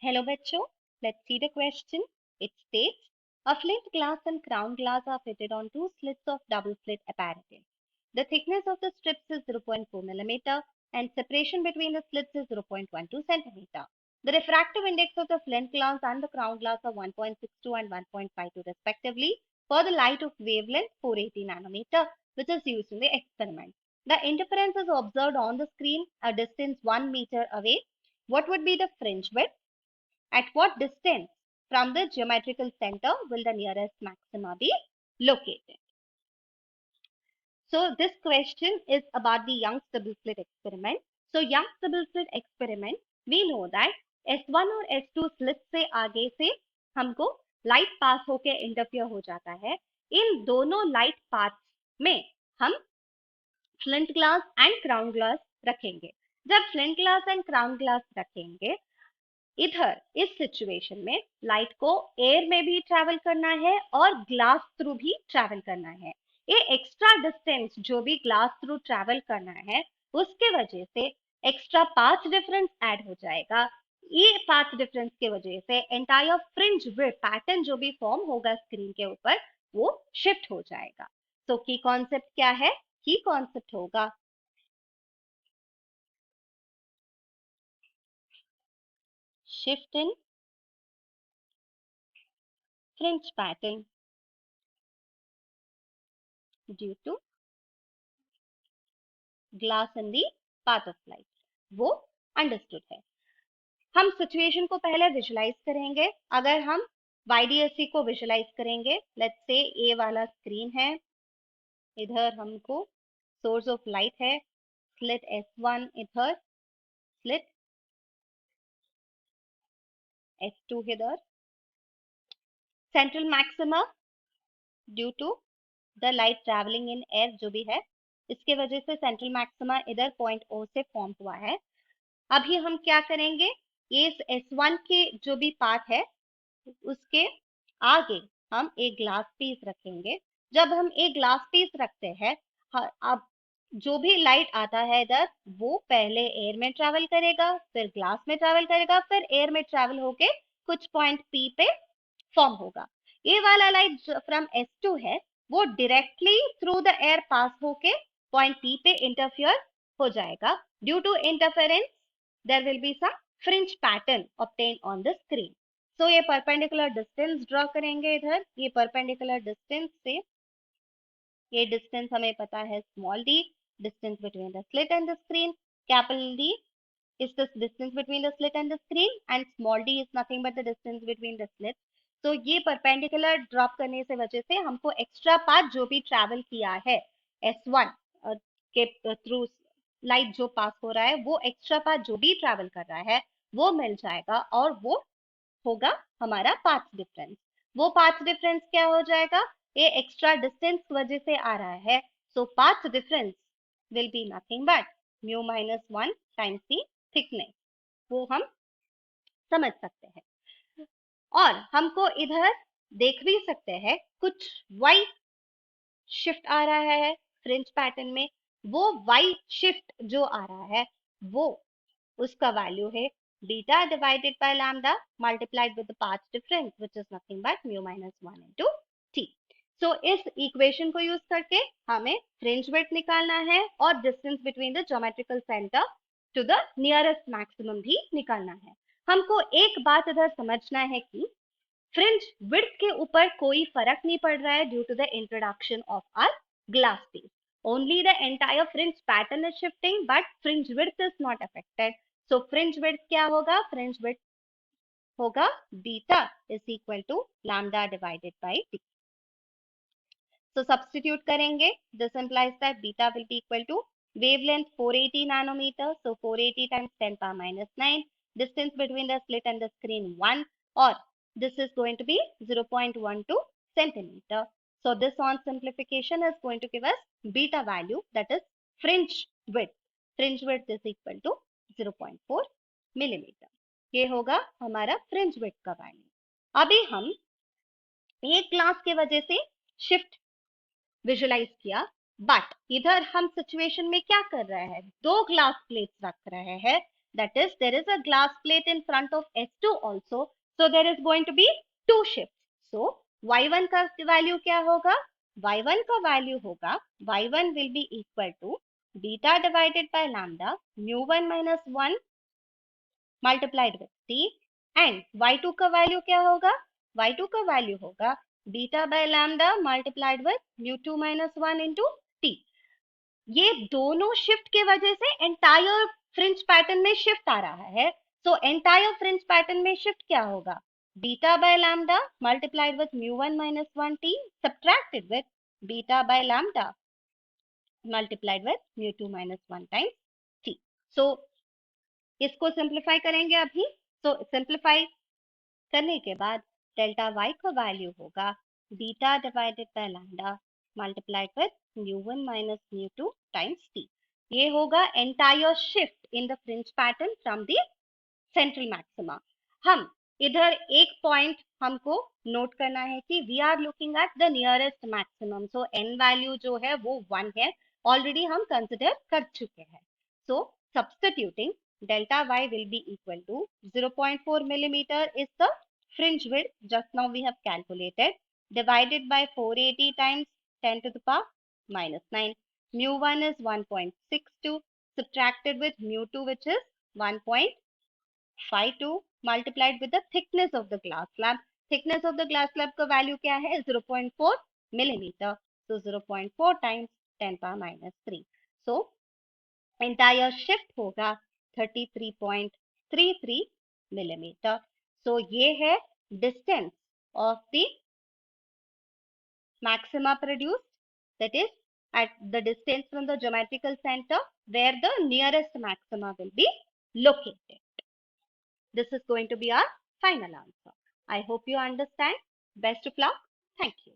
Hello bachcho, let's see the question. It states, a flint glass and crown glass are fitted on two slits of double slit apparatus. The thickness of the strips is 0.4 millimeter and separation between the slits is 0.12 centimeter. The refractive index of the flint glass and the crown glass are 1.62 and 1.52 respectively for the light of wavelength 480 nanometer, which is used in the experiment. The interference is observed on the screen a distance 1 meter away. What would be the fringe width? At what distance from the geometrical center will the nearest maxima be located? So this question is about the Young's double slit experiment. So Young's double slit experiment, we know that S1 और S2 slit से आगे से हमको light pass होके interfere हो जाता है. इन दोनों लाइट पाथ में हम flint glass and crown glass रखेंगे. जब flint glass and crown glass रखेंगे, इधर इस सिचुएशन में लाइट को एयर में भी ट्रैवल करना है और ग्लास थ्रू भी ट्रैवल करना है. ये एक्स्ट्रा डिस्टेंस जो भी ग्लास थ्रू ट्रैवल करना है, उसके वजह से एक्स्ट्रा पाथ डिफरेंस ऐड हो जाएगा. ये पाथ डिफरेंस के वजह से एंटायर फ्रिंज विड्थ पैटर्न जो भी फॉर्म होगा स्क्रीन के ऊपर वो शिफ्ट हो जाएगा. तो की कॉन्सेप्ट क्या है? की कॉन्सेप्ट होगा shift in fringe pattern due to glass in the path of light. वो अंडरस्टूड है. हम सिचुएशन को पहले विजुलाइज करेंगे. अगर हम YDSC को विजुलाइज करेंगे, लेट्स से ए वाला स्क्रीन है, इधर हमको सोर्स ऑफ लाइट है, स्लिट S1 इधर, स्लिट S2 इधर. Central maxima due to the light travelling in air जो भी है, इसके वजह से सेंट्रल मैक्सिमा इधर पॉइंट O से फॉर्म हुआ है. अभी हम क्या करेंगे, ये S1 के जो भी पार्ट है उसके आगे हम एक ग्लास पीस रखेंगे. जब हम एक ग्लास पीस रखते हैं, अब जो भी लाइट आता है इधर वो पहले एयर में ट्रैवल करेगा, फिर ग्लास में ट्रैवल करेगा, फिर एयर में ट्रैवल होके कुछ पॉइंट P पे फॉर्म होगा. ये वाला लाइट फ्रॉम S2 है, वो directly through the air pass होके पॉइंट P पे इंटरफियर हो जाएगा. Due to interference there will be some fringe pattern obtained on the screen. So ये perpendicular distance draw करेंगे इधर. ये perpendicular distance से ये distance हमें पता है small d, distance between the slit and the screen. Capital D is the distance between the slit and the screen and small d is nothing but the distance between the slits. तो ये perpendicular drop करने से वजह से हमको extra path जो भी travel किया है S1 के through लाइट जो पास हो रहा है, वो एक्स्ट्रा पाथ जो भी ट्रैवल कर रहा है वो मिल जाएगा और वो होगा हमारा पाथ डिफरेंस. वो पाथ डिफरेंस क्या हो जाएगा? ये एक्स्ट्रा डिस्टेंस वजह से आ रहा है. So path difference will be nothing but mu minus 1 times the thickness. वो हम समझ सकते हैं. और हमको इधर देख भी सकते हैं कुछ वाइट शिफ्ट आ रहा है फ्रिंज पैटर्न में. वो वाइट शिफ्ट जो आ रहा है वो उसका वैल्यू है beta divided by lambda multiplied with the path difference which is nothing but mu minus 1 into t. सो इस इक्वेशन को यूज करके हमें फ्रिंज विड्थ निकालना है और distance between the geometrical centre to the nearest maximum भी निकालना है. हमको एक बात इधर समझना है कि फ्रिंज विड्थ के ऊपर कोई फर्क नहीं पड़ रहा है due to the introduction of our glass piece. Only the entire fringe pattern is shifting, but fringe width is not affected. So fringe width क्या होगा? Fringe width होगा beta is equal to lambda divided by d. So substitute करेंगे. This implies that beta will be equal to wavelength 480 nanometer. So 480 times 10 power minus 9. Distance between the slit and the screen 1, or this is going to be 0.12 centimeter. So this on simplification is going to give us beta value, that is fringe width. Fringe width is equal to 0.4 millimeter. ये होगा हमारा fringe width का value. अभी हम एक glass के वजह से शिफ्ट विजुलाइज किया, बट इधर हम सिचुएशन में क्या कर रहे हैं? दो ग्लास प्लेट्स रख रहे हैं. that is there is a glass plate in front of S2 also, so there is going to be two shifts. So y1 का वैल्यू क्या होगा, y1 का वैल्यू होगा, y1 will be equal to beta divided by lambda mu1 minus 1 multiplied with t, and y2 का value क्या होगा, y2 का value होगा beta by lambda multiplied with mu2 minus 1 into t. ये दोनों शिफ्ट के वजह से एंटायर फ्रिंज पैटर्न में शिफ्ट आ रहा है. सो एंटायर फ्रिंज पैटर्न में शिफ्ट क्या होगा, beta by lambda multiplied with mu1 minus 1 t subtracted with beta by lambda multiplied with mu2 minus 1 times t. सो इसको सिंप्लीफाई करेंगे अभी. सो सिंप्लीफाई करने के बाद डेल्टा y का वैल्यू होगा beta divided by lambda multiplied with mu1 minus mu2 times t. ये होगा entire shift in the fringe pattern from the central maxima. हम इधर एक पॉइंट हमको नोट करना है कि we are looking at the nearest maximum. So n value जो है वो 1 है, ऑलरेडी हम कंसिडर कर चुके हैं. सो substituting delta y will be equal to 0.4 millimeter is the fringe width just now we have calculated, divided by 480 times 10 to the power minus 9. mu1 is 1.62 subtracted with mu2 which is 1.52 multiplied with the thickness of the glass slab. Thickness of the glass slab का value क्या है, 0.4 millimeter. So 0.4 times 10 power minus 3. So entire shift होगा 33.33 millimeter. So ये है distance of the maxima produced, that is at the distance from the geometrical center where the nearest maxima will be located. This is going to be our final answer. I hope you understand. Best of luck. Thank you.